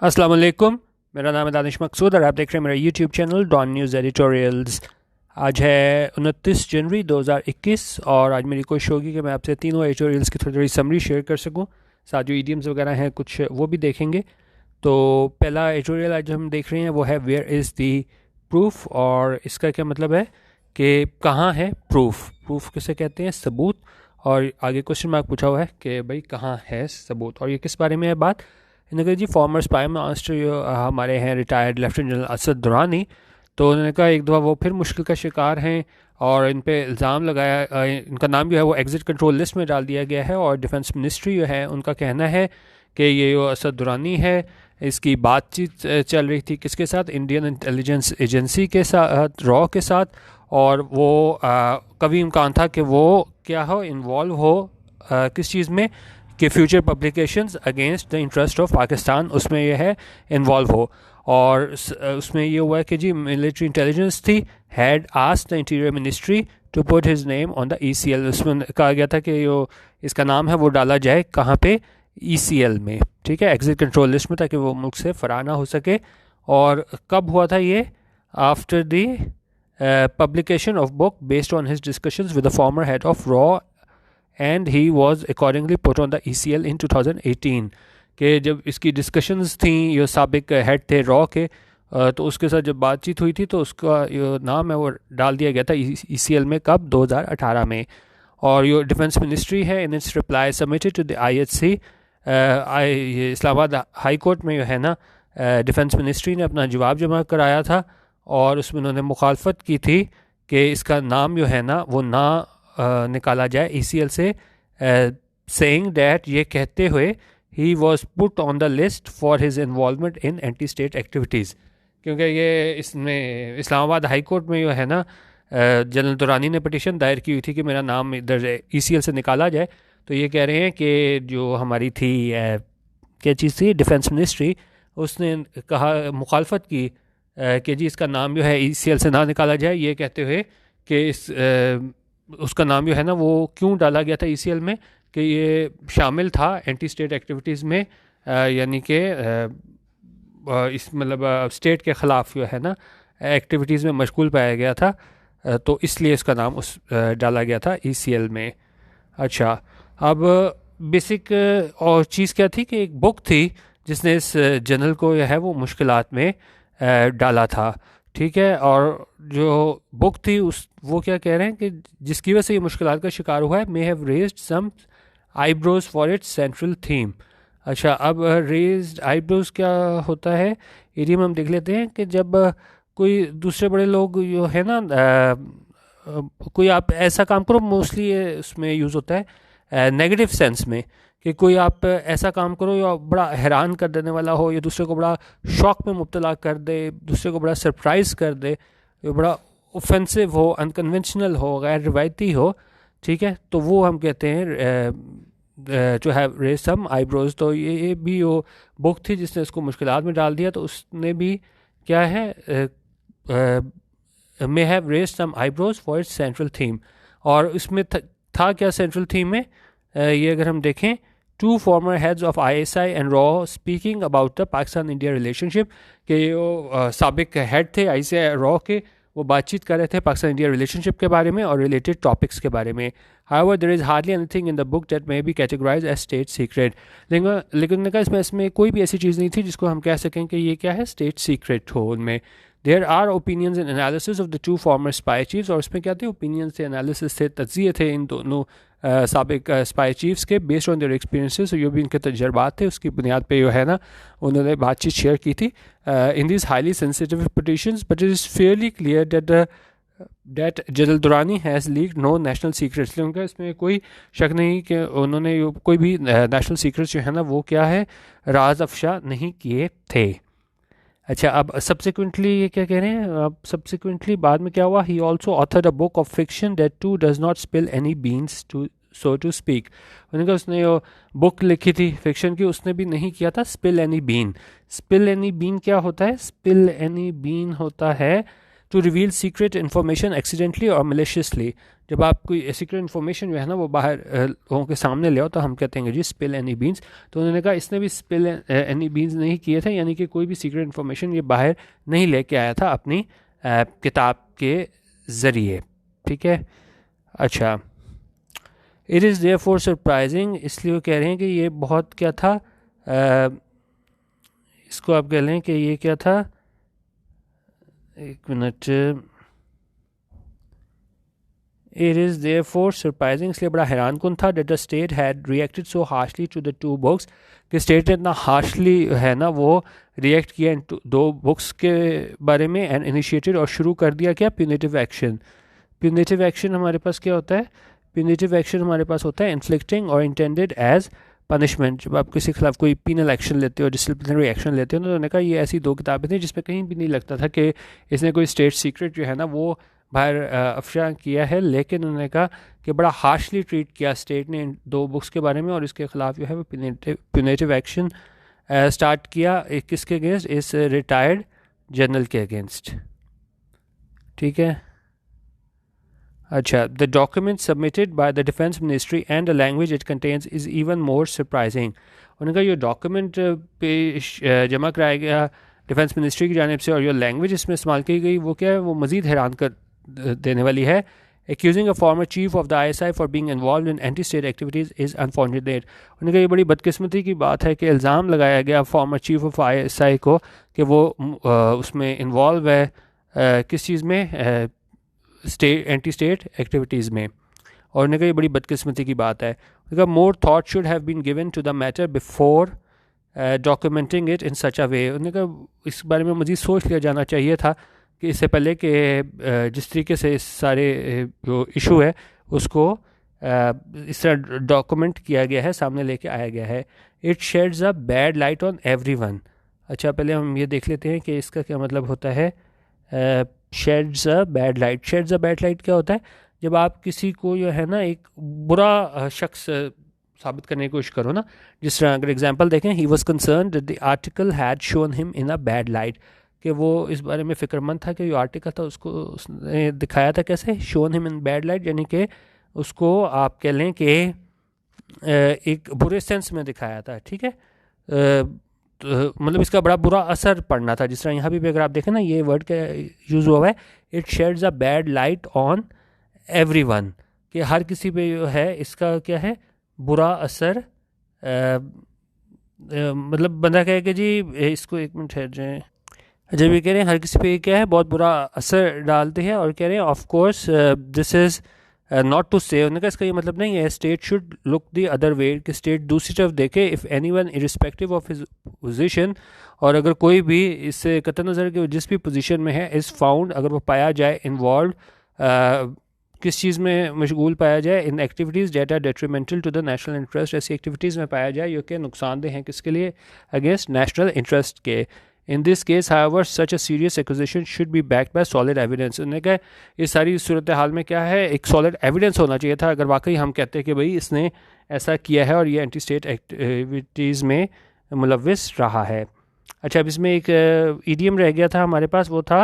अस्सलाम वालेकुम। मेरा नाम है दानिश मकसूद और आप देख रहे हैं मेरा YouTube channel Dawn news editorials. आज है 29 जनवरी 2021 और आज मेरी कोशिश होगी कि मैं आपसे तीनों एडिटोरियल्स की थोड़ी थोड़ी समरी शेयर कर सकूं। साथ जो ईडियम्स वगैरह हैं कुछ वो भी देखेंगे। तो पहला एडिटोरियल आज हम देख रहे हैं वो है वेयर इज़ दी प्रूफ, और इसका क्या मतलब है कि कहाँ है प्रूफ। प्रूफ किसे कहते हैं? सबूत। और आगे क्वेश्चन मार्क पूछा हुआ है कि भाई कहाँ है सबूत, और ये किस बारे में है बात। इन्होंने कहा जी फॉर्मर स्पाई मास्टर जो हमारे हैं retired lieutenant general Asad Durrani, तो उन्होंने कहा एक दफ़ा वो फिर मुश्किल का शिकार हैं और इन पे इल्ज़ाम लगाया, इनका नाम जो है वो एग्ज़िट कंट्रोल लिस्ट में डाल दिया गया है। और डिफेंस मिनिस्ट्री जो है उनका कहना है कि ये जो असद दुरानी है इसकी बातचीत चल रही थी किसके साथ? इंडियन इंटेलिजेंस एजेंसी के साथ, रॉ के साथ। और वो कभी इम्कान था कि वो क्या हो, इन्वॉल्व हो किस चीज़ में कि future publications against the interest of Pakistan, उसमें यह है इन्वॉल्व हो। और उसमें ये हुआ कि जी मिलिट्री इंटेलिजेंस थी had asked the interior ministry to put his name on the ECL। उसमें कहा गया था कि जो इसका नाम है वो डाला जाए कहाँ पे? ECL में, ठीक है, एग्जिट कंट्रोल लिस्ट में, ताकि वो मुल्क से फरार ना हो सके। और कब हुआ था ये? After the publication of book based on his discussions with the former head of RAW, and he was accordingly put on the ECL in 2018। कि जब इसकी डिस्कशंस थी, ये साबिक हेड थे रॉ के, तो उसके साथ जब बातचीत हुई थी तो उसका जो नाम है वो डाल दिया गया था ECL में। कब? 2018 में। और ये डिफेंस मिनिस्ट्री है in its reply submitted to the IHC, ये इस्लामाबाद हाई कोर्ट में जो है ना, डिफेंस मिनिस्ट्री ने अपना जवाब जमा कराया था और उसमें उन्होंने मुखालफत की थी कि इसका नाम जो है ना वो ना निकाला जाए ECL से, सेइंग दैट, ये कहते हुए, he was put on the list for his involvement in anti state activities. क्योंकि ये इसमें इस्लामाबाद हाई कोर्ट में जो है ना जनरल दुरानी ने पटिशन दायर की हुई थी कि मेरा नाम इधर ECL से निकाला जाए। तो ये कह रहे हैं कि जो हमारी थी क्या चीज़ थी, डिफेंस मिनिस्ट्री, उसने कहा, मुखालफत की कि जी इसका नाम जो है ECL से ना निकाला जाए, ये कहते हुए कि उसका नाम जो है ना वो क्यों डाला गया था ECL में कि ये शामिल था एंटी स्टेट एक्टिविटीज़ में, यानी कि इस मतलब स्टेट के ख़िलाफ़ जो है ना एक्टिविटीज़ में मशगूल पाया गया था, तो इसलिए इसका नाम उस डाला गया था ECL में। अच्छा, अब बेसिक और चीज़ क्या थी कि एक बुक थी जिसने इस जनरल को जो है वो मुश्किलात में डाला था, ठीक है। और जो बुक थी उस वो क्या कह रहे हैं कि जिसकी वजह से ये मुश्किलात का शिकार हुआ है, may have raised some eyebrows for its central theme. अच्छा, अब रेज्ड आईब्रोज क्या होता है, इडियम हम देख लेते हैं कि जब कोई दूसरे बड़े लोग जो है ना, कोई आप ऐसा काम करो, मोस्टली उसमें यूज़ होता है नेगेटिव सेंस में, कि कोई आप ऐसा काम करो या बड़ा हैरान कर देने वाला हो, या दूसरे को बड़ा शॉक में मुब्तला कर दे, दूसरे को बड़ा सरप्राइज़ कर दे, या बड़ा ऑफेंसिव हो, अनकन्वेंशनल हो, गैर रिवायती हो, ठीक है, तो वो हम कहते हैं जो है रेज सम आईब्रोज। तो ये भी वो बुक थी जिसने उसको मुश्किलात में डाल दिया, तो उसने भी क्या है, may have raise some eyebrows for its central theme. और इसमें था क्या सेंट्रल थीम में? ये अगर हम देखें, two former heads of ISI and रॉ speaking about the Pakistan India relationship, के वो साबिक हेड थे ISI रॉ के, वो बातचीत कर रहे थे पाकिस्तान इंडिया रिलेशनशिप के बारे में और रिलेटेड टॉपिक्स के बारे में। However there is hardly anything in the book that may be categorize as state secret. लेकिन उन्होंने कहा इसमें कोई भी ऐसी चीज़ नहीं थी जिसको हम कह सकें कि ये क्या है, स्टेट सीक्रेट हो। उनमें there are opinions and analysis of the two former spy chiefs, और उसमें क्या थे, ओपिनियंस थे, एनालिसिस थे, तज्जिए थे इन दोनों साबिक स्पाई चीफ्स के, बेस्ड ऑन देयर एक्सपीरियंसेस, जो भी इनके तजर्बात थे उसकी बुनियाद पे जो है ना उन्होंने बातचीत शेयर की थी in this highly sensitive petitions. But it is fairly clear that general Durrani has leaked no national secrets. क्योंकि इसमें कोई शक नहीं कि उन्होंने कोई भी नेशनल सीक्रेट्स जो है ना वो क्या है, राज अफशा नहीं किए थे। अच्छा, अब सब्सिक्वेंटली ये क्या कह रहे हैं, अब सब्सिक्वेंटली बाद में क्या हुआ, he also authored a book of fiction that too does not spill any beans to so to speak. उन्होंने कहा उसने जो बुक लिखी थी फिक्शन की, उसने भी नहीं किया था spill any bean. Spill any bean क्या होता है? स्पिल एनी बीन होता है to reveal secret information accidentally और मिलिशियसली, जब आप कोई सीक्रेट इन्फॉर्मेशन जो है ना वो बाहर लोगों के सामने ले आओ तो हम कहते हैं जी स्पिल एनी बीन्स। तो उन्होंने कहा इसने भी स्पिल एनी बीन्स नहीं किए थे, यानी कि कोई भी सीक्रेट इन्फॉर्मेशन ये बाहर नहीं लेके आया था अपनी किताब के ज़रिए। ठीक है, अच्छा, it is there for surprising, इसलिए वो कह रहे हैं कि ये बहुत क्या था, इसको आप कह लें कि ये क्या था, एक minute, it is there for surprising, इसलिए बड़ा हैरान कुन था, that the state had reacted so harshly to the two books, कि स्टेट ने इतना हार्शली है ना वो रिएक्ट किया इन दो बुक्स के बारे में, एंड इनिशिएटेड, और शुरू कर दिया क्या, प्यूनिटिव एक्शन। प्यूनिटिव एक्शन हमारे पास क्या होता है, प्यूनिटिव एक्शन हमारे पास होता है इन्फ्लिक्टिंग और इंटेंडेड एज पनिशमेंट। जब आप किसी के खिलाफ कोई पीनल एक्शन लेते हो, डिसिप्लिनरी एक्शन लेते हो, तो उन्होंने कहा ये ऐसी दो किताबें थी जिसमें कहीं भी नहीं लगता था कि इसने कोई स्टेट सीक्रेट जो है ना वो बाहर अफशा किया है, लेकिन उन्होंने कहा कि बड़ा हार्शली ट्रीट किया स्टेट ने इन दो बुक्स के बारे में, और इसके खिलाफ जो है वो प्यूनिटिव एक्शन स्टार्ट किया किसके अगेंस्ट, इस रिटायर्ड जनरल के अगेंस्ट। ठीक है, अच्छा, the document submitted by the defence ministry and the language it contains is even more surprising. उन्होंने कहा ये डॉक्यूमेंट पेश जमा कराया गया डिफेंस मिनिस्ट्री की जानिब से, और ये लैंग्वेज इसमें इस्तेमाल की गई वो क्या है, वो मज़ीद हैरान कर देने वाली है। Accusing a former chief of the ISI for being involve in anti state activities is unfortunate. उन्होंने कहा ये बड़ी बदकिस्मती की बात है कि इल्ज़ाम लगाया गया फॉर्मर चीफ ऑफ ISI को कि वो उसमें इन्वॉल्व है किस चीज़ में, एंटी स्टेट एक्टिविटीज़ में, और उन्होंने कहा ये बड़ी बदकिस्मती की बात है। उन्होंने कहा more thought should have been given to the matter before documenting it in such a way. उन्होंने कहा इस बारे में मज़ीद सोच लिया जाना चाहिए था कि इससे पहले कि जिस तरीके से इस सारे जो इशू है उसको इस तरह डॉक्यूमेंट किया गया है, सामने लेके आया गया है। It shades a bad light on everyone. अच्छा, पहले हम ये देख लेते हैं कि इसका क्या मतलब होता है, shades a bad light. Shades a bad light क्या होता है, जब आप किसी को जो है ना एक बुरा शख्स साबित करने की कोशिश करो ना, जिस तरह अगर एग्जांपल देखें, he was concerned that the article had shown him in a bad light, कि वो इस बारे में फ़िक्रमंद था कि जो आर्टिकल था उसको उसने दिखाया था कैसे, shown him in bad light, यानी कि उसको आप कह लें कि एक बुरे सेंस में दिखाया था। ठीक है, मतलब इसका बड़ा बुरा असर पड़ना था। जिस तरह यहाँ भी अगर आप देखें ना, ये वर्ड का यूज़ हुआ है, it shades a bad light on everyone, कि हर किसी पे जो है इसका क्या है, बुरा असर, मतलब बंदा कहे कि जी इसको एक मिनट ठहर जाए, जब ये कह रहे हैं हर किसी पे क्या है बहुत बुरा असर डालते हैं, और कह रहे हैं of course this is not to say, उन्होंने कहा इसका ये मतलब नहीं है state should look the other way, कि स्टेट दूसरी तरफ देखे, if anyone irrespective of his position, और अगर कोई भी इससे कतई नज़र के जिस भी पोजीशन में है, इज़ फाउंड, अगर वो पाया जाए इन्वॉल्व किस चीज़ में मशगूल पाया जाए, in activities that are detrimental to the national interest, ऐसी एक्टिविटीज़ में पाया जाए जो कि नुकसानदेह हैं किसके लिए, अगेंस्ट नेशनल इंटरेस्ट के। In this case however such a serious acquisition should be backed by solid evidence. उन्होंने कहा इस सारी सूरत हाल में क्या है, एक सॉलिड एविडेंस होना चाहिए था, अगर वाकई हम कहते हैं कि भाई इसने ऐसा किया है और ये एंटी स्टेट एक्टिविटीज़ में मुलविस रहा है। अच्छा, अब इसमें एक ईडियम रह गया था हमारे पास, वो था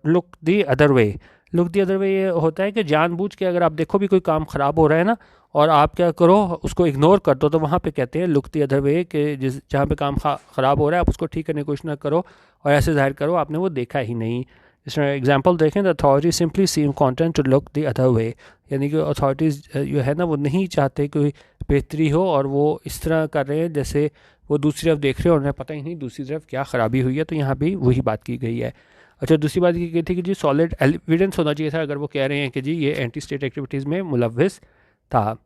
look the other way. Look the other वे ये होता है कि जानबूझ के अगर आप देखो भी कोई काम ख़राब हो रहा है ना, और आप क्या करो उसको इग्नोर कर दो, तो वहाँ पे कहते हैं लुक द अदर वे, कि जिस जहाँ पे काम ख़राब हो रहा है आप उसको ठीक करने की कोशिश ना करो और ऐसे जाहिर करो आपने वो देखा ही नहीं। इस तरह एग्जांपल देखें, the authority simply seem content to look the other way, यानी कि अथॉरिटीज़ जो है ना वो नहीं चाहते कोई बेहतरी हो, और वो इस तरह कर रहे हैं जैसे वो दूसरी तरफ देख रहे हैं और उन्हें पता ही नहीं दूसरी तरफ क्या ख़राबी हुई है। तो यहाँ भी वही बात की गई है। अच्छा, दूसरी बात ये की थी कि जी सॉलिड एविडेंस होना चाहिए था, अगर वो कह रहे हैं कि जी ये एंटी स्टेट एक्टिविटीज़ में मुलविस था।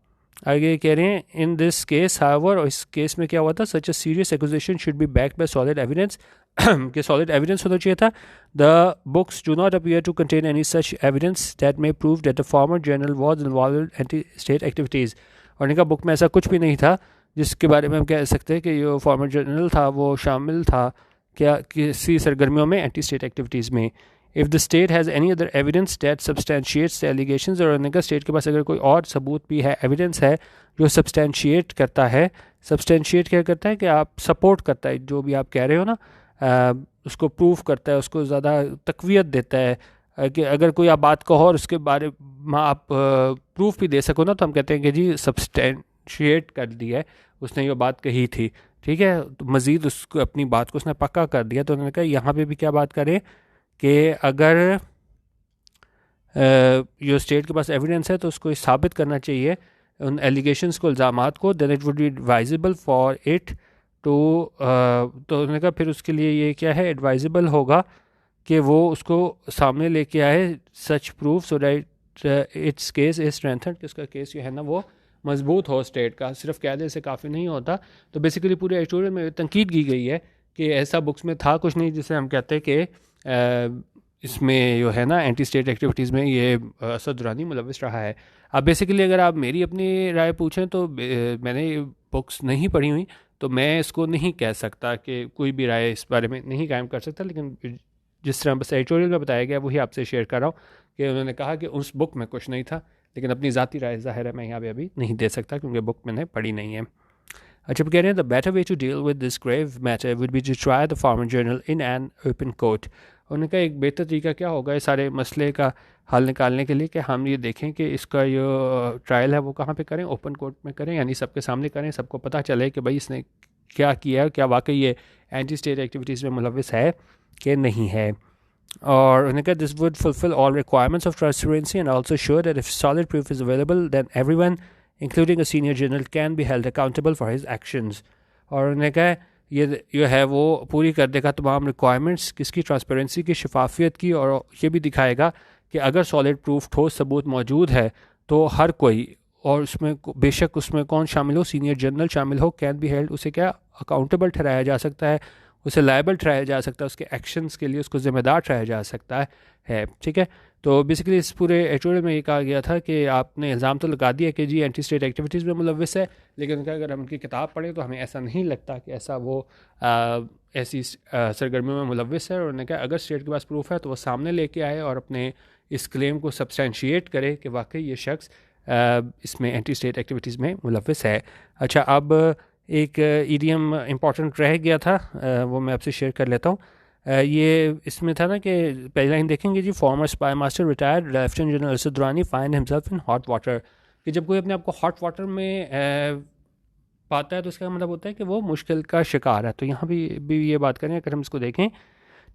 आगे कह रहे हैं इन दिस केस हाउएवर, और इस केस में क्या हुआ था, such a serious acquisition should be backed by solid evidence, कि सॉलिड एविडेंस होना चाहिए था। The books do not appear to contain any such evidence that may prove that the former general was involve in anti state activities. और इनका book में ऐसा कुछ भी नहीं था जिसके बारे में हम कह सकते हैं कि जो फॉर्मर जनरल था वो शामिल था क्या किसी सरगर्मियों में एंटी स्टेट एक्टिविटीज़ में। If the state has any other evidence that substantiates the allegations, और उनका स्टेट के पास अगर कोई और सबूत भी है, एविडेंस है जो सब्सटेंशिएट करता है, सब्सटेंशिएट क्या करता है कि आप सपोर्ट करता है जो भी आप कह रहे हो ना, उसको प्रूफ करता है, उसको ज़्यादा तक़वियत देता है कि अगर कोई आप बात कहो और उसके बारे में आप प्रूफ भी दे सको ना, तो हम कहते हैं कि जी सब्सटेंशिएट कर दिया है, उसने ये बात कही थी, ठीक है, तो मज़ीद उसको अपनी बात को उसने पक्का कर दिया। तो उन्होंने कहा यहाँ पे भी क्या बात करें कि अगर जो स्टेट के पास एविडेंस है तो उसको साबित करना चाहिए उन एलिगेशंस को, इल्ज़ामात को, then it would be advisable for it to, तो उन्होंने कहा फिर उसके लिए ये क्या है, एडवाइजेबल होगा कि वो उसको सामने लेके आए such proof so that its case is strengthen, कि उसका केस जो है ना वो मजबूत हो स्टेट का, सिर्फ कहने से काफ़ी नहीं होता। तो बेसिकली पूरे एडिटोरियल में तनकीद की गई है कि ऐसा बुक्स में था कुछ नहीं जिसे हम कहते हैं कि इसमें जो है ना एंटी स्टेट एक्टिविटीज़ में ये असद दुरानी मुलविस रहा है। अब बेसिकली अगर आप मेरी अपनी राय पूछें तो मैंने बुक्स नहीं पढ़ी हुई, तो मैं इसको नहीं कह सकता कि कोई भी राय इस बारे में नहीं कायम कर सकता, लेकिन जिस तरह बस एडिटोरियल में बताया गया वही आपसे शेयर कर रहा हूँ कि उन्होंने कहा कि उस बुक में कुछ नहीं था, लेकिन अपनी ज़ाती राय ज़ाहिर है मैं यहाँ पे अभी नहीं दे सकता क्योंकि बुक मैंने पढ़ी नहीं है। अच्छा, अब कह रहे हैं the better way to deal with this grave matter would be to try the former general in an open court. उन्होंने कहा एक बेहतर तरीका क्या होगा इस सारे मसले का हल निकालने के लिए कि हम ये देखें कि इसका जो ट्रायल है वो कहाँ पे करें, ओपन कोर्ट में करें, यानी सबके सामने करें, सबको पता चले कि भाई इसने क्या किया, क्या वाकई ये एंटी स्टेट एक्टिविटीज़ में मुलविस है कि नहीं है। और उन्होंने कहा this would fulfil all requirements of transparency and also sure that if solid proof is available then everyone including a senior general can be held accountable for his actions. और उन्होंने कहा ये जो है वो पूरी कर देगा तमाम रिक्वायरमेंट्स किसकी, ट्रांसपेरेंसी की, शफाफियत की, और ये भी दिखाएगा कि अगर सॉलिड प्रूफ ठोस सबूत मौजूद है तो हर कोई, और उसमें बेशक उसमें कौन शामिल हो, सीनियर जनरल शामिल हो, कैन बी हेल्ड, उसे क्या अकाउंटेबल ठहराया जा सकता है, उसे लायबल ठहराया जा सकता है, उसके एक्शंस के लिए उसको ज़िम्मेदार ठहराया जा सकता है, ठीक है। तो बेसिकली इस पूरे एडिटोरियल में ये कहा गया था कि आपने इल्ज़ाम तो लगा दिया कि जी एंटी स्टेट एक्टिविटीज़ में मुलविस है, लेकिन अगर हम उनकी किताब पढ़ें तो हमें ऐसा नहीं लगता कि ऐसा वो ऐसी सरगर्मियों में मुलविस है। और उन्होंने कहा अगर स्टेट के पास प्रूफ है तो वो सामने लेके आए और अपने इस क्लेम को सब्सटेंशिएट करे कि वाकई ये शख्स इसमें एंटी स्टेट एक्टिविटीज़ में मुलविस है। अच्छा, अब एक ईडीएम इम्पॉर्टेंट रह गया था, वो मैं आपसे शेयर कर लेता हूँ। ये इसमें था ना कि पहली लाइन देखेंगे जी, former spy master retired lieutenant general Asad Durrani find himself in hot water, कि जब कोई अपने आप को हॉट वाटर में पाता है तो उसका मतलब होता है कि वो मुश्किल का शिकार है। तो यहाँ भी ये बात करें, अगर हम इसको देखें,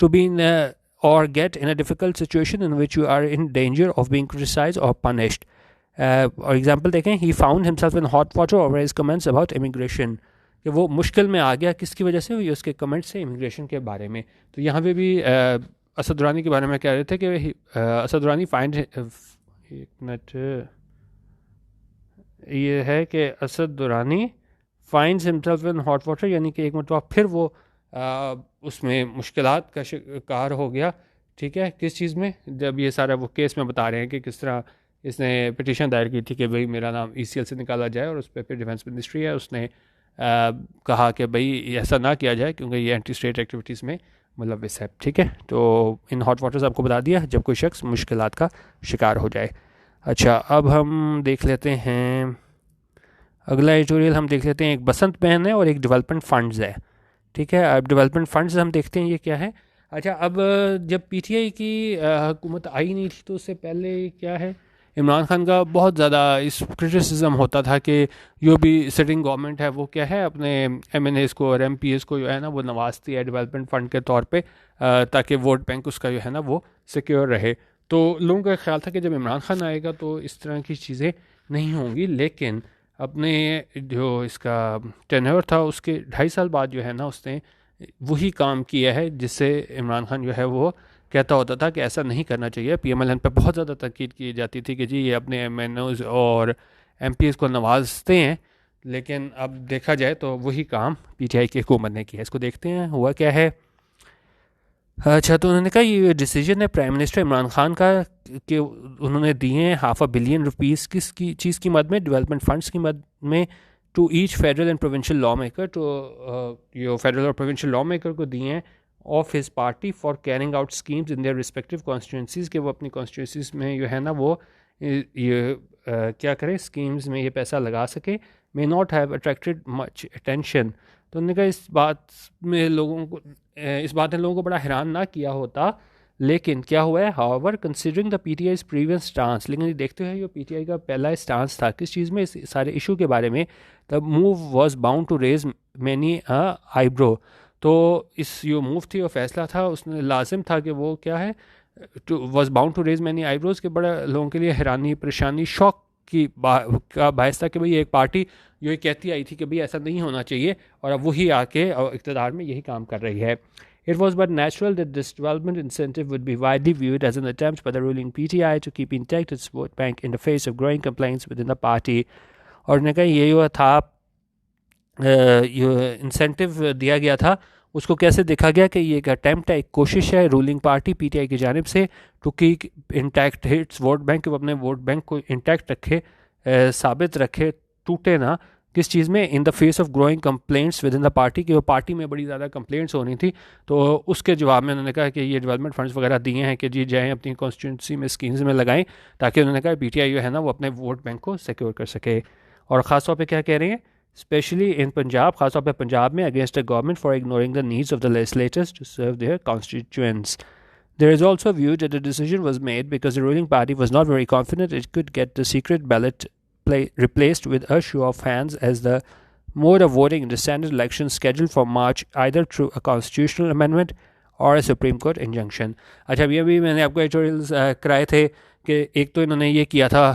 टू बी इन और get in a difficult situation in which you are in danger of being criticised और पनिश्ड। और एग्जाम्पल देखें, he found himself in hot water over his comments about immigration, कि वो मुश्किल में आ गया किसकी वजह से, ये उसके कमेंट्स से इमिग्रेशन के बारे में। तो यहाँ पे भी असद दुरानी के बारे में कह रहे थे कि असद दुरानी फाइंड, एक मिनट, ये है कि Asad Durrani finds himself in hot water, यानी कि एक मतलब फिर वो उसमें मुश्किलात का शिकार हो गया, ठीक है। किस चीज़ में, जब ये सारा वो केस में बता रहे हैं कि किस तरह इसने पिटीशन दायर की थी कि भाई मेरा नाम ECL से निकाला जाए, और उस पर फिर डिफेंस मिनिस्ट्री है उसने कहा कि भाई ऐसा ना किया जाए क्योंकि ये एंटी स्टेट एक्टिविटीज़ में मुलविस है, ठीक है। तो इन हॉट वाटर्स आपको बता दिया जब कोई शख्स मुश्किलात का शिकार हो जाए। अच्छा, अब हम देख लेते हैं अगला एडिटोरियल, हम देख लेते हैं एक बसंत बहन है और एक डेवलपमेंट फंड्स है, ठीक है। अब डेवलपमेंट फंड्स हम देखते हैं ये क्या है। अच्छा, अब जब PTI की हुकूमत आई नहीं थी तो उससे पहले क्या है, इमरान खान का बहुत ज़्यादा इस क्रिटिसिज्म होता था कि जो भी सिटिंग गवर्नमेंट है वो क्या है अपने MNAs को और MPs को जो है ना वो नवाजती है डेवलपमेंट फ़ंड के तौर पे, ताकि वोट बैंक उसका जो है ना वो सिक्योर रहे। तो लोगों का ख्याल था कि जब इमरान खान आएगा तो इस तरह की चीज़ें नहीं होंगी, लेकिन अपने जो इसका टेन्योर था उसके 2.5 साल बाद जो है ना उसने वही काम किया है जिससे इमरान खान जो है वो कहता होता था कि ऐसा नहीं करना चाहिए। PMLN पे बहुत ज़्यादा तकीद की जाती थी कि जी ये अपने MNOs और MPs को नवाजते हैं, लेकिन अब देखा जाए तो वही काम PTI की हुकूमत ने किया है। इसको देखते हैं हुआ क्या है। अच्छा, तो उन्होंने कहा ये डिसीजन है प्राइम मिनिस्टर इमरान खान का कि उन्होंने दिए हैं ₹500 बिलियन किस की चीज़ की मद में, डेवलपमेंट फंड्स की मद में, to each federal and provincial lawmaker, तो ये फेडरल और प्रोविंशियल लॉ मेकर को दिए हैं of his party for carrying out schemes in their respective constituencies, के वो अपनी कॉन्स्टिट्यूंसीज में जो है ना वो ये क्या करें, स्कीम्स में ये पैसा लगा सके, may not have attracted much attention. तो उन्होंने कहा इस बात में लोगों को इस बात ने लोगों को बड़ा हैरान ना किया होता, लेकिन क्या हुआ है, however considering the PTI's previous stance, लेकिन ये देखते हुए जो पीटीआई का पहला स्टांस था किस चीज़ में, इस सारे इशू के बारे में, the move was bound to raise many eyebrow. तो इस जो मूव थी और फैसला था उसने लाजिम था कि वो क्या है, was bound to raise many eyebrows, के बड़ा लोगों के लिए हैरानी, परेशानी, शौक का बायस था कि भाई एक पार्टी जो ये कहती आई थी कि भाई ऐसा नहीं होना चाहिए, और अब वही आके इक़्तिदार में यही काम कर रही है। It was but natural that this development incentive would be widely viewed as an attempt by the ruling PTI to keep intact its vote bank in the face of growing complaints within the party. और ने कहा ये जो था ये incentive दिया गया था, उसको कैसे देखा गया कि ये एक अटैम्प्ट है, एक कोशिश है रूलिंग पार्टी पीटीआई की जानिब से to keep intact its vote bank, वो अपने वोट बैंक को इंटैक्ट रखे, साबित रखे, टूटे ना। किस चीज़ में, in the face of growing complaints with in the party, कि वो पार्टी में बड़ी ज़्यादा कंप्लेंट्स होनी थी, तो उसके जवाब में उन्होंने कहा कि ये डेवलपमेंट फंड्स वगैरह दिए हैं कि जी जाएँ अपनी कॉन्स्टिट्यूंसी में स्कीम्स में लगाएं, ताकि उन्होंने कहा पीटीआई जो है ना वो अपने वोट बैंक को सिक्योर कर सके। और ख़ास तौर पे क्या कह रहे हैं, स्पेशली इन पंजाब, खासतौर पे पंजाब में, against the government for ignoring the needs of the legislators to serve their constituents. There is also a view that the decision was made because the ruling party was not very confident it could get the secret ballot replaced with a show of hands as the mode of voting in the standard election scheduled for March, either through a constitutional amendment और supreme court injunction. अच्छा, ये भी मैंने आपको editorials कराए थे कि एक तो इन्होंने ये किया था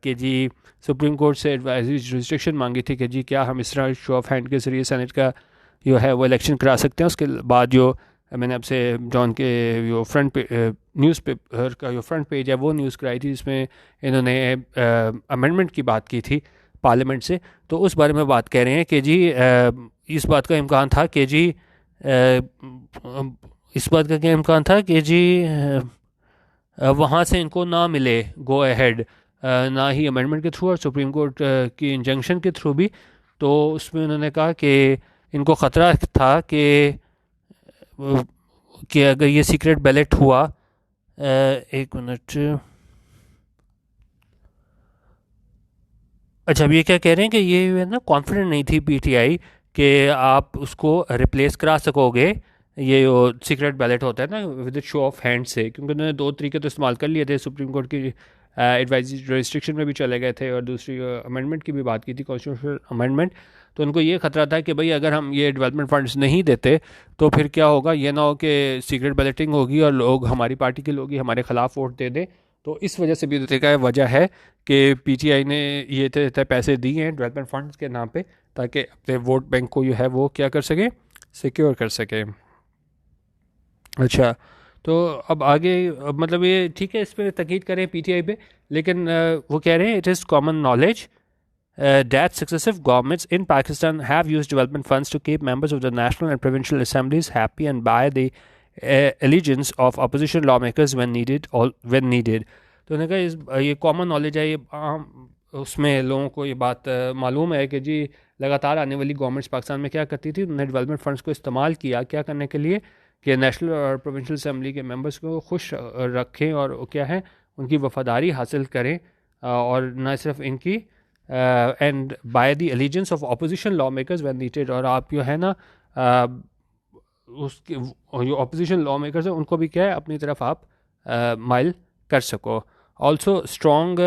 कि जी सुप्रीम कोर्ट से एडवाइजरी जुरिस्डिक्शन मांगी थी कि जी क्या हम इस तरह शो ऑफ हैंड के ज़रिए सेनेट का जो है वो इलेक्शन करा सकते हैं। उसके बाद जो मैंने आपसे जॉन के जो फ्रंट पे न्यूज़पेपर का जो फ्रंट पेज है वो न्यूज़ कराई थी, जिसमें इन्होंने अमेंडमेंट की बात की थी पार्लियामेंट से। तो उस बारे में बात कह रहे हैं कि जी इस बात का इम्कान था कि जी इस बात का क्या इम्कान था कि जी वहाँ से इनको ना मिले गो अहेड, ना ही अमेंडमेंट के थ्रू और सुप्रीम कोर्ट की इंजंक्शन के थ्रू भी। तो उसमें उन्होंने कहा कि इनको ख़तरा था कि अगर ये सीक्रेट बैलेट हुआ, एक मिनट, अच्छा अब ये क्या कह रहे हैं कि ये ना कॉन्फिडेंट नहीं थी पीटीआई कि आप उसको रिप्लेस करा सकोगे, ये जो सीक्रेट बैलेट होता है ना विद शो ऑफ हैंड से, क्योंकि उन्होंने दो तरीके तो इस्तेमाल कर लिए थे, सुप्रीम कोर्ट की एडवाइजरी रिस्ट्रिक्शन में भी चले गए थे और दूसरी अमेंडमेंट की भी बात की थी, कॉन्स्टिट्यूशनल अमेंडमेंट। तो उनको ये खतरा था कि भाई अगर हम ये डेवलपमेंट फंड्स नहीं देते तो फिर क्या होगा, ये ना हो कि सीक्रेट बैलेटिंग होगी और लोग, हमारी पार्टी के लोग ही हमारे खिलाफ वोट दे दें। तो इस वजह से भी देखा वजह है कि पीटीआई ने ये पैसे दिए हैं डेवलपमेंट फंड्स के नाम पे, ताकि अपने वोट बैंक को जो है वो क्या कर सके, सिक्योर कर सके। अच्छा, तो अब आगे मतलब ये ठीक है, इस पर तकीद करें पीटीआई पे, लेकिन वो कह रहे हैं it is common knowledge that successive governments in Pakistan have used development funds to keep members of the national and provincial assemblies happy and buy the allegiance of opposition lawmakers when needed. तो उन्होंने कहा ये common knowledge है, ये आम उसमें लोगों को ये बात मालूम है कि जी लगातार आने वाली गवर्नमेंट्स पाकिस्तान में क्या करती थी, उन्होंने डेवलपमेंट फंड्स को इस्तेमाल किया क्या करने के लिए कि नेशनल और प्रोविंशियल असम्बली के मेंबर्स को खुश रखें और क्या है उनकी वफादारी हासिल करें, और न सिर्फ इनकी and by the allegiance of opposition law makers when needed, और आप जो है ना उसके जो अपोजिशन लॉ मेकर्स हैं उनको भी क्या है अपनी तरफ आप माइल कर सको। Also strong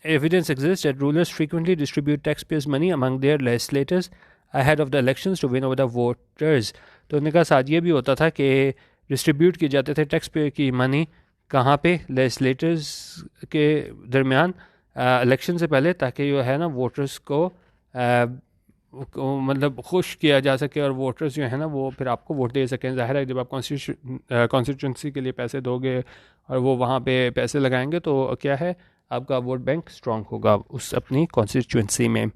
evidence exist that rulers frequently distribute taxpayers' money among their legislators ahead of the elections to win over the voters. तो उन्होंने कहा साथ ये भी होता था कि डिस्ट्रीब्यूट किए जाते थे टैक्स पेयर की मनी, कहाँ पे, लेजिस्लेटर्स के दरमियान इलेक्शन से पहले, ताकि जो है ना वोटर्स को मतलब खुश किया जा सके और वोटर्स जो है ना वो फिर आपको वोट दे सकें। ज़ाहिर है जब आप कॉन्स्टिट्यूंसी के लिए पैसे दोगे और वो वहाँ पे पैसे लगाएंगे तो क्या है आपका वोट बैंक स्ट्रॉन्ग होगा उस अपनी कॉन्स्टिट्यूंसी में।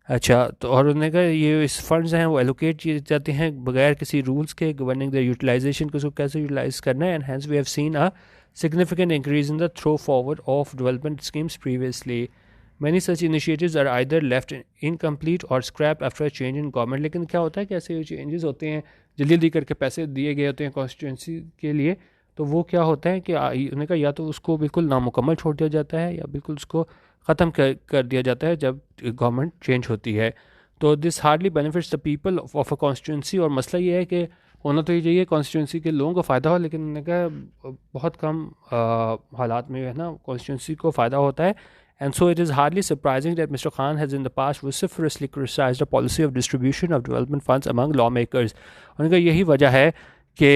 अच्छा, तो और उन्होंने कहा ये इस फंड्स हैं वो एलोकेट किए जाते हैं बगैर किसी रूल्स के, गवर्निंग द यूटिलाइजेशन को कैसे यूटिलाइज करना है, and hence we have seen a significant increase in the throw forward of development schemes previously. Many such initiatives are either left incomplete or scrapped after a change in government. लेकिन क्या होता है कि ऐसे changes होते हैं, जल्दी जल्दी करके पैसे दिए गए होते हैं कॉन्स्टिट्यूंसी के लिए, तो वो क्या होता है कि उन्होंने कहा या तो उसको बिल्कुल नामुकम्मल छोड़ दिया जाता है या बिल्कुल उसको ख़त्म कर दिया जाता है जब गवर्नमेंट चेंज होती है। तो this hardly benefits the people of a constituency, और मसला ये है कि होना तो ये चाहिए कॉन्स्टिट्यूंसी के लोगों को फ़ायदा हो, लेकिन उन्होंने कहा बहुत कम हालात में है ना कॉन्स्टिट्यूंसी को फ़ायदा होता है. And so it is hardly surprising that Mr. Khan has in the past vociferously criticized the policy of distribution of development funds among lawmakers. उनका यही वजह है कि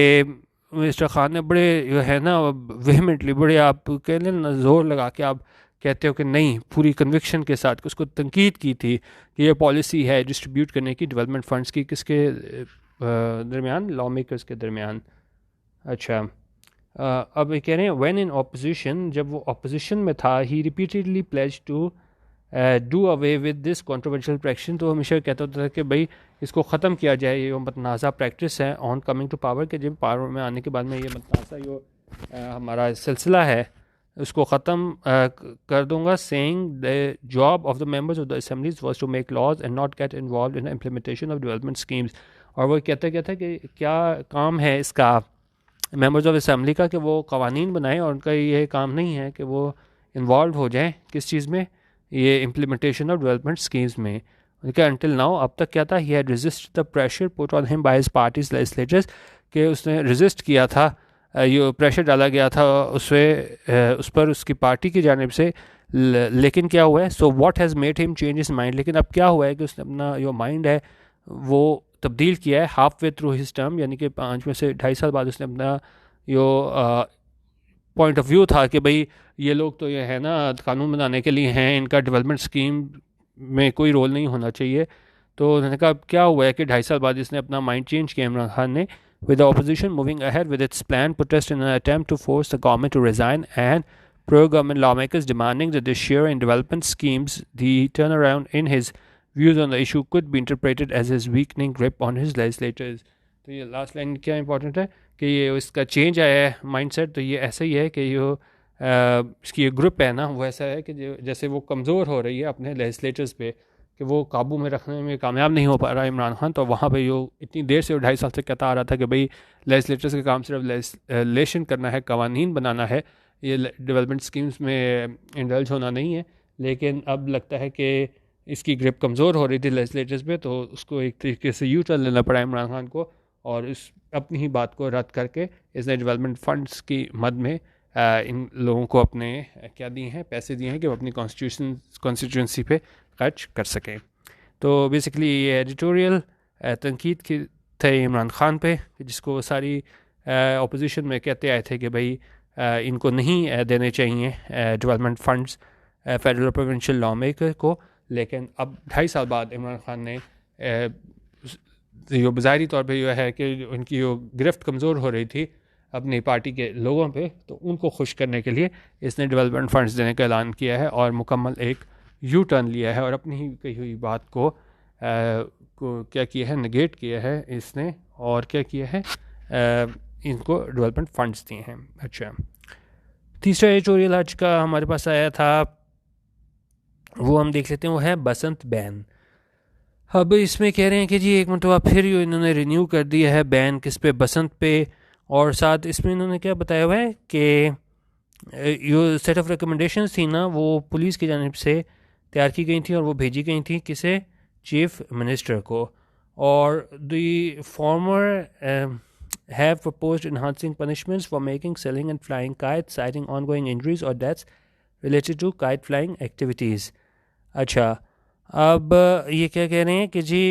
मिस्टर खान ने बड़े जो है ना वेहमेंटली, बड़े आप कह लें ना जोर लगा के आप कहते हो कि नहीं, पूरी कन्विक्शन के साथ उसको तनकीद की थी कि ये पॉलिसी है डिस्ट्रीब्यूट करने की डेवलपमेंट फंड्स की, किसके दरमियान, लॉ मेकर्स के दरमियान. अच्छा, अब ये कह रहे हैं व्हेन इन ऑपोजिशन, जब वो ऑपोजिशन में था, he repeatedly pledge to do away with this controversial practice. तो हमेशा कहता होता था कि भाई इसको ख़त्म किया जाए, ये मतनाज़ा प्रैक्टिस है ऑन कमिंग टू पावर, के जब पावर में आने के बाद में ये मतनाज़ा जो हमारा सिलसिला है उसको ख़त्म कर दूंगा. Saying the job of the members of the assemblies was to make laws and not get involve in implementation of development schemes. और वो कहता कि क्या काम है इसका मेंबर्स ऑफ असेंबली का, कि वो कवानीन बनाएं, और उनका ये काम नहीं है कि वो इन्वॉल्व हो जाएं किस चीज़ में, ये इम्प्लीमेंटेशन ऑफ डेवलपमेंट स्कीम्स में. उनका अंटिल नाउ, अब तक क्या था, he had resist the pressure put on him by his parties legislators, कि उसने रेजिस्ट किया था, ये प्रेशर डाला गया था उस पर उसकी पार्टी की जानिब से. लेकिन क्या हुआ है, so what has made him change his mind, लेकिन अब क्या हुआ है कि उसने अपना जो माइंड है वो तब्दील किया है half way through his term, यानी कि 5 में से 2.5 साल बाद उसने अपना जो पॉइंट ऑफ व्यू था कि भाई ये लोग तो ये है ना कानून बनाने के लिए हैं, इनका डेवलपमेंट स्कीम में कोई रोल नहीं होना चाहिए. तो उन्होंने कहा क्या हुआ है कि 2.5 साल बाद इसने अपना माइंड चेंज किया इमरान खान ने. with the opposition moving ahead with its planned protest in an attempt to force the government to resign and pro-government lawmakers demanding that they share in development schemes, the turnaround in his views on the issue could be interpreted as his weakening grip on his legislators. तो ये last line क्या important है कि ये इसका change आया है mindset. तो ये ऐसा ही है कि जो इसकी ये ग्रुप है ना वो ऐसा है कि जैसे वो कमज़ोर हो रही है अपने लेजिस्लेटर्स पे, कि वो काबू में रखने में कामयाब नहीं हो पा रहा इमरान खान. तो वहाँ पे जो इतनी देर से 2.5 साल से कहता आ रहा था कि भाई लेजिस्लेटर्स का काम सिर्फ लेजिस्लेशन करना है, कवानीन बनाना है, ये डेवलपमेंट स्कीम्स में इंडल्ज होना नहीं है. लेकिन अब लगता है कि इसकी ग्रिप कमज़ोर हो रही थी लेजिस्लेटर्स पे, तो उसको एक तरीके से यू टर्न लेना पड़ा इमरान खान को, और इस अपनी ही बात को रद्द करके इसने डेवलपमेंट फंड्स की मद में इन लोगों को अपने क्या दिए हैं, पैसे दिए हैं कि वो अपनी कॉन्स्टिट्यूंसी पे खर्च कर सकें. तो बेसिकली ये एडिटोरियल तनकीद की थे इमरान खान पे, जिसको सारी अपोजिशन में कहते आए थे कि भाई इनको नहीं देने चाहिए development funds federal provincial law maker को. लेकिन अब 2.5 साल बाद इमरान खान ने जो ज़ाहिरी तौर पे जो है कि उनकी जो गिरफ्त कमज़ोर हो रही थी अपनी पार्टी के लोगों पे, तो उनको खुश करने के लिए इसने डेवलपमेंट फंड्स देने का ऐलान किया है और मुकम्मल एक यू टर्न लिया है और अपनी ही कही हुई बात को क्या किया है, नेगेट किया है इसने, और क्या किया है, इनको डेवलपमेंट फंड्स दिए हैं. अच्छा, तीसरा एडिटोरियल आज का हमारे पास आया था, वो हम देख लेते हैं, वो है बसंत बैन. अब इसमें कह रहे हैं कि जी एक मरतबा फिर इन्होंने रिन्यू कर दिया है बैन, किस पे, बसंत पे. और साथ इसमें इन्होंने क्या बताया हुआ है कि जो सेट ऑफ रिकमेंडेशंस थी ना वो पुलिस की जानिब से तैयार की गई थी और वो भेजी गई थी किसे, चीफ मिनिस्टर को. और the former have proposed enhancing punishments for making, selling and flying kites, citing ongoing injuries or deaths related to kite flying activities. अच्छा, अब ये क्या कह रहे हैं कि जी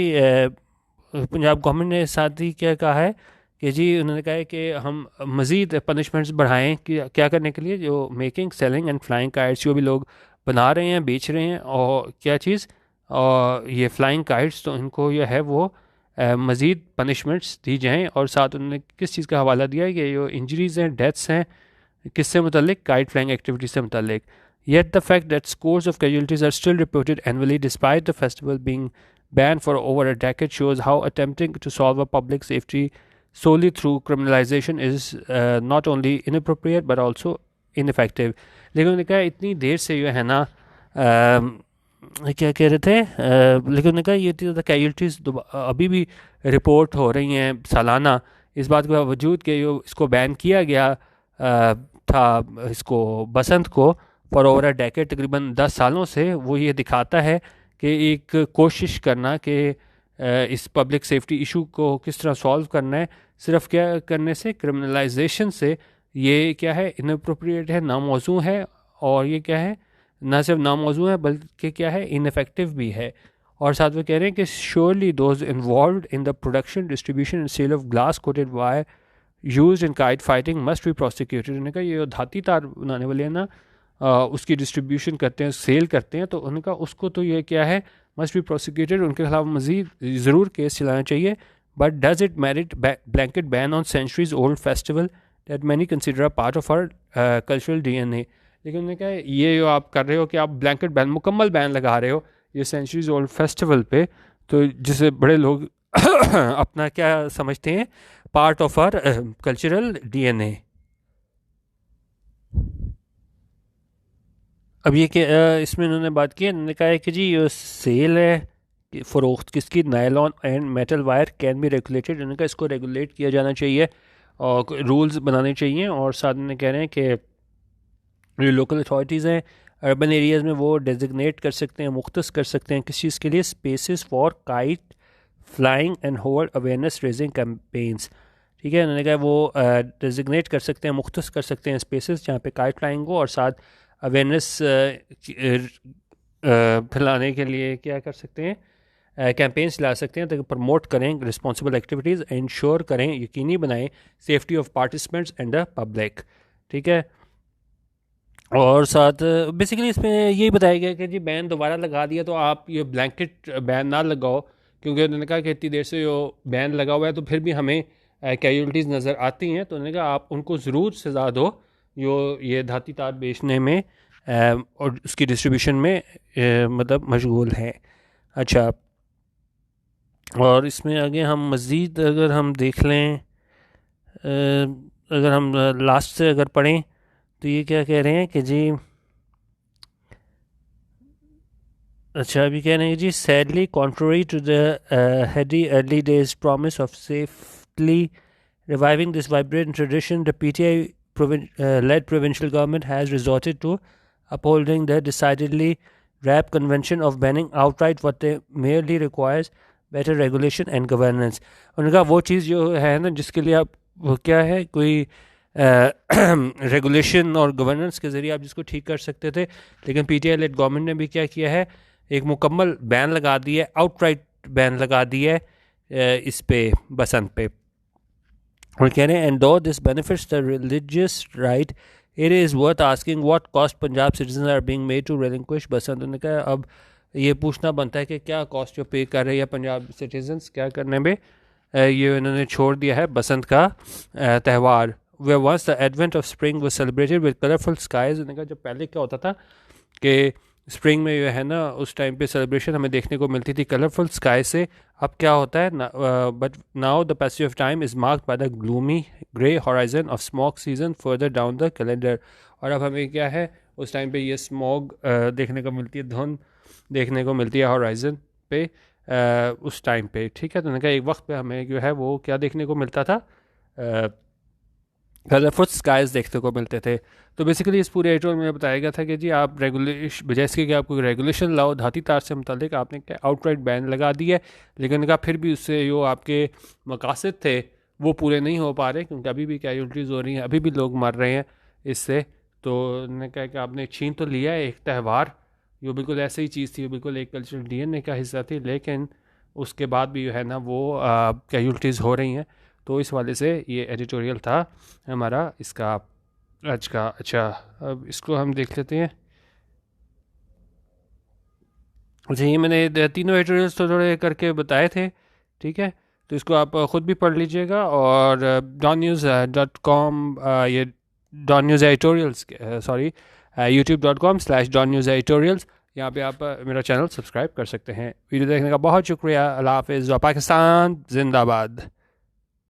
पंजाब गवर्नमेंट ने साथ ही क्या कहा है कि जी उन्होंने कहा है कि हम मज़ीद पनिशमेंट्स बढ़ाएं कि क्या करने के लिए, जो making, selling and flying kites जो भी लोग बना रहे हैं, बेच रहे हैं, और क्या चीज़, और ये फ्लाइंग काइट्स, तो इनको यह है वो मज़ीद पनिशमेंट्स दी जाएँ. और साथ उन्होंने किस चीज़ का हवाला दिया है कि जो इंजरीज़ हैं, डेथ्स हैं, किससे मुतल्लिक, काइट फ्लाइंग एक्टिविटी से मुतल्लिक. Yet the fact that scores of casualties are still reported annually despite the festival being banned for over a decade shows how attempting to solve a public safety solely through criminalization is not only inappropriate but also ineffective. लेकिन उन्होंने कहा इतनी देर से जो है ना क्या कह रहे थे, लेकिन उन्होंने कहा ये ज़्यादा कैजुअल्टीज़ अभी भी रिपोर्ट हो रही हैं सालाना, इस बात के बावजूद कि इसको बैन किया गया था इसको बसंत को फॉर ओवर अ डेकेड, तकरीबन 10 सालों से. वो ये दिखाता है कि एक कोशिश करना कि इस पब्लिक सेफ्टी इशू को किस तरह सॉल्व करना है, सिर्फ क्या करने से, क्रिमिनलाइजेशन से, ये क्या है, इनअप्रोप्रिएट है, नामौजू है, और ये क्या है, ना सिर्फ नामौजू है बल्कि क्या है, इनफेक्टिव भी है। और साथ में कह रहे हैं कि surely those involved in the production, distribution and sale of glass coated wire use in kite fighting must be prosecuted. उन्होंने कहा ये धाती तार बनाने वाले हैं ना, उसकी डिस्ट्रीब्यूशन करते हैं, सेल करते हैं, तो उनका उसको तो ये क्या है, मस्ट बी प्रोसिक्यूटेड, उनके खिलाफ मजीद ज़रूर केस चलाना चाहिए। But does it merit blanket ban on centuries old festival that many consider a part of our cultural DNA। लेकिन उन्होंने कहा ये जो आप कर रहे हो कि आप ब्लैंकेट बैन, मुकम्मल बैन लगा रहे हो ये सेंचुरीज ओल्ड फेस्टिवल पे, तो जिसे बड़े लोग अपना क्या समझते हैं, part of our cultural DNA। अब ये कि इसमें उन्होंने बात की, उन्होंने कहा है कि जी ये सेल है फ़रोख्त किसकी, nylon and metal wire can be regulated. उन्होंने कहा इसको रेगुलेट किया जाना चाहिए और रूल्स बनाने चाहिए। और साथ में कह रहे हैं कि जो लोकल अथॉरिटीज़ हैं अर्बन एरियाज़ में वो डेजिग्नेट कर सकते हैं, मुख्तस कर सकते हैं किस चीज़ के लिए, spaces for kite flying and hold awareness raising campaigns. ठीक है, उन्होंने कहा वो डेजिग्नेट कर सकते हैं, मुख्तस कर सकते हैं स्पेसेस जहाँ पे काइट फ्लाइंग हो, और साथ अवेयरनेस फैलाने के लिए क्या कर सकते हैं, कैंपेन्स ला सकते हैं ताकि प्रमोट करें रिस्पॉन्सिबल एक्टिविटीज़, इंश्योर करें, यकीनी बनाएं safety of participants and the public. ठीक है, और साथ बेसिकली इसमें यही बताया गया कि जी बैन दोबारा लगा दिया तो आप ये ब्लैंकेट बैन ना लगाओ, क्योंकि उन्होंने कहा कि इतनी देर से जो बैन लगा हुआ है तो फिर भी हमें कैजुअल्टीज़ नज़र आती हैं, तो उन्होंने कहा आप उनको ज़रूर सज़ा दो जो ये धाती तार बेचने में और उसकी डिस्ट्रीब्यूशन में मतलब मशगूल हैं। अच्छा, और इसमें आगे हम मज़ीद अगर हम देख लें, अगर हम लास्ट से अगर पढ़ें तो ये क्या कह रहे हैं कि जी, अच्छा अभी कह रहे हैं जी, sadly contrary to the heady early days promise of safely reviving this vibrant tradition, the PTI-led provincial government has resorted to upholding the decidedly rap convention of banning outright what they merely requires better regulation and governance। उनका वो चीज़ जो है ना जिसके लिए आप वो क्या है कोई रेगुलेशन और गवर्नेंस के ज़रिए आप जिसको ठीक कर सकते थे, लेकिन PTI लेड गवर्नमेंट ने भी क्या किया है, एक मुकम्मल बैन लगा दी है, आउटराइट बैन लगा दी है इस पे, बसंत पे। और कह रहे हैं and though this benefits the religious right it is worth asking what cost Punjab citizen are being made to relinquish Basant. उन्होंने कहा अब ये पूछना बनता है कि क्या कॉस्ट जो पे कर रहे हैं पंजाब सिटीजन्स क्या करने में ये इन्होंने छोड़ दिया है बसंत का त्यौहार। Where once the advent of spring was celebrated with colorful skies। उन्होंने कहा जब पहले क्या होता था कि स्प्रिंग में जो है ना उस टाइम पे सेलिब्रेशन हमें देखने को मिलती थी कलरफुल स्काई से, अब क्या होता है but now the passage of time is marked by the gloomy grey horizon of smog season further down the calendar. और अब हमें क्या है उस टाइम पे ये स्मॉग देखने को मिलती है, धुंध देखने को मिलती है हॉराइजन पे उस टाइम पे। ठीक है, तो उन्होंने कहा एक वक्त पे हमें जो है वो क्या देखने को मिलता था, कलरफुल स्काइज देखने को मिलते थे। तो बेसिकली इस पूरे एडिटोरियल में बताया गया था कि जी आप रेगुलेशन जैसे कि आप कोई रेगुलेशन लाओ धाती तार से मुतालिक, आपने क्या आउटराइट बैन लगा दी है, लेकिन उनका फिर भी उससे जो आपके मकासद थे वो पूरे नहीं हो पा रहे, क्योंकि अभी भी कैजुअल्टीज़ हो रही हैं, अभी भी लोग मर रहे हैं इससे। तो उन्होंने कहा कि आपने छीन तो लिया है एक त्यौहार, जो बिल्कुल ऐसी ही चीज़ थी, बिल्कुल एक कल्चरल DNA का हिस्सा थी, लेकिन उसके बाद भी जो है ना वो कैजुअल्टीज़ हो रही हैं। तो इस वाले से ये एडिटोरियल था हमारा इसका आज का। अच्छा, अब इसको हम देख लेते हैं। अच्छा, ये मैंने तीनों एडिटोरियल्स तो थोड़े करके बताए थे, ठीक है, तो इसको आप ख़ुद भी पढ़ लीजिएगा। और DonNews.com ये DonNews editorials sorry YouTube.com/DonNews editorials, यहाँ पे आप मेरा चैनल सब्सक्राइब कर सकते हैं। वीडियो देखने का बहुत शुक्रिया। अल्लाह हाफ़िज़। पाकिस्तान जिंदाबाद।